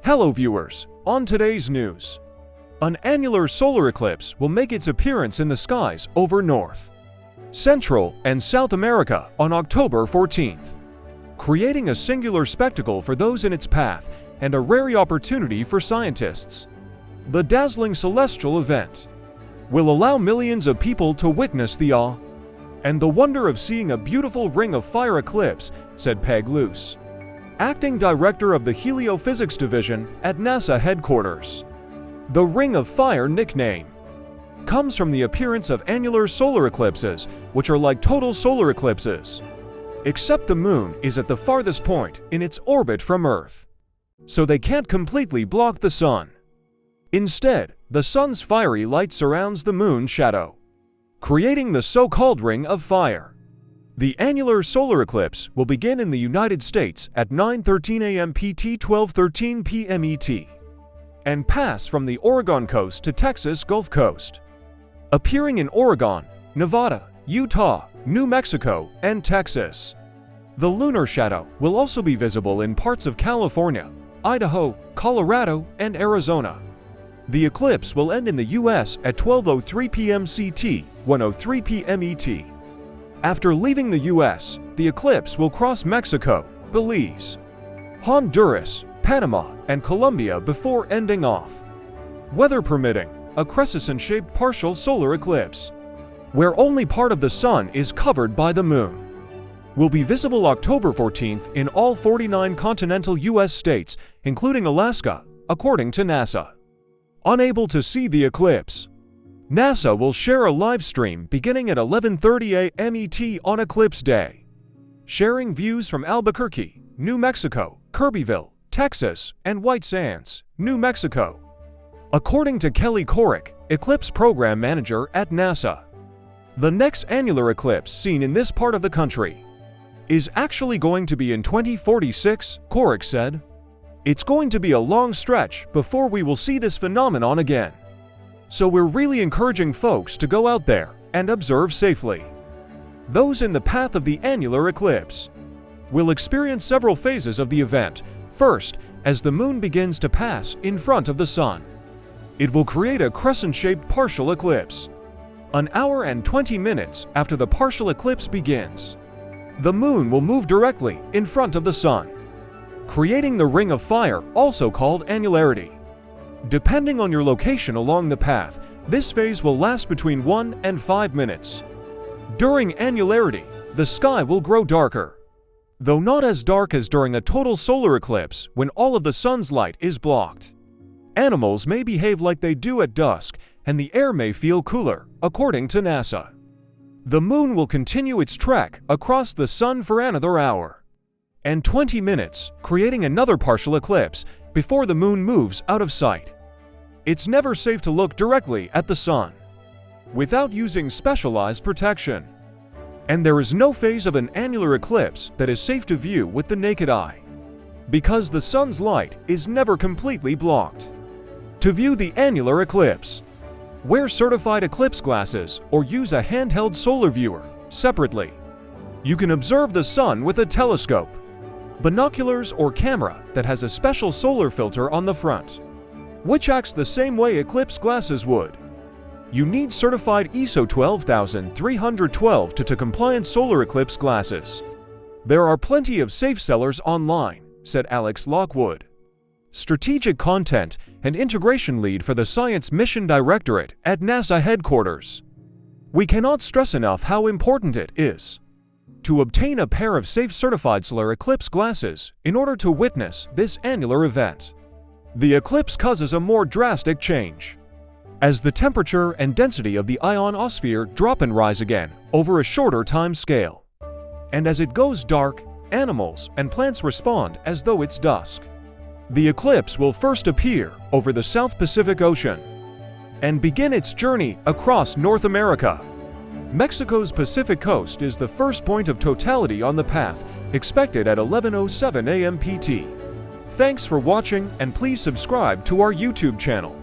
Hello viewers, on today's news. An annular solar eclipse will make its appearance in the skies over North, Central, and South America on October 14th, creating a singular spectacle for those in its path and a rare opportunity for scientists. The dazzling celestial event will allow millions of people to witness the awe and the wonder of seeing a beautiful ring of fire eclipse, said Peg Luce, acting director of the Heliophysics Division at NASA headquarters. The Ring of Fire nickname comes from the appearance of annular solar eclipses, which are like total solar eclipses, except the Moon is at the farthest point in its orbit from Earth, so they can't completely block the Sun. Instead, the Sun's fiery light surrounds the Moon's shadow, creating the so-called Ring of Fire. The annular solar eclipse will begin in the United States at 9:13 a.m. PT 12:13 p.m. ET and pass from the Oregon coast to Texas Gulf Coast, appearing in Oregon, Nevada, Utah, New Mexico, and Texas. The lunar shadow will also be visible in parts of California, Idaho, Colorado, and Arizona. The eclipse will end in the U.S. at 12:03 p.m. CT, 1:03 p.m. ET. After leaving the U.S., the eclipse will cross Mexico, Belize, Honduras, Panama, and Colombia before ending off, weather permitting, a crescent-shaped partial solar eclipse, where only part of the Sun is covered by the Moon, will be visible October 14th in all 49 continental U.S. states, including Alaska, according to NASA. Unable to see the eclipse, NASA will share a live stream beginning at 11:30 a.m. ET on Eclipse Day, sharing views from Albuquerque, New Mexico, Kirbyville, Texas, and White Sands, New Mexico. According to Kelly Corrick, Eclipse Program Manager at NASA, the next annular eclipse seen in this part of the country is actually going to be in 2046, Corrick said. It's going to be a long stretch before we will see this phenomenon again. So we're really encouraging folks to go out there and observe safely. Those in the path of the annular eclipse will experience several phases of the event. First, as the Moon begins to pass in front of the Sun, it will create a crescent-shaped partial eclipse. An hour and 20 minutes after the partial eclipse begins, the Moon will move directly in front of the Sun, creating the Ring of Fire, also called annularity. Depending on your location along the path, this phase will last between 1 and 5 minutes. During annularity, the sky will grow darker, though not as dark as during a total solar eclipse when all of the Sun's light is blocked. Animals may behave like they do at dusk, and the air may feel cooler, according to NASA. The Moon will continue its trek across the Sun for another hour and 20 minutes, creating another partial eclipse before the Moon moves out of sight. It's never safe to look directly at the Sun without using specialized protection, and there is no phase of an annular eclipse that is safe to view with the naked eye, because the Sun's light is never completely blocked. To view the annular eclipse, wear certified eclipse glasses or use a handheld solar viewer separately. You can observe the Sun with a telescope, binoculars, or camera that has a special solar filter on the front, which acts the same way eclipse glasses would. You need certified ISO 12312 to compliant solar eclipse glasses. There are plenty of safe sellers online, said Alex Lockwood, Strategic Content and Integration Lead for the Science Mission Directorate at NASA headquarters. We cannot stress enough how important it is to obtain a pair of safe certified solar eclipse glasses in order to witness this annular event. The eclipse causes a more drastic change, as the temperature and density of the ionosphere drop and rise again over a shorter time scale. And as it goes dark, animals and plants respond as though it's dusk. The eclipse will first appear over the South Pacific Ocean and begin its journey across North America. Mexico's Pacific coast is the first point of totality on the path, expected at 11:07 a.m. PT. Thanks for watching, and please subscribe to our YouTube channel.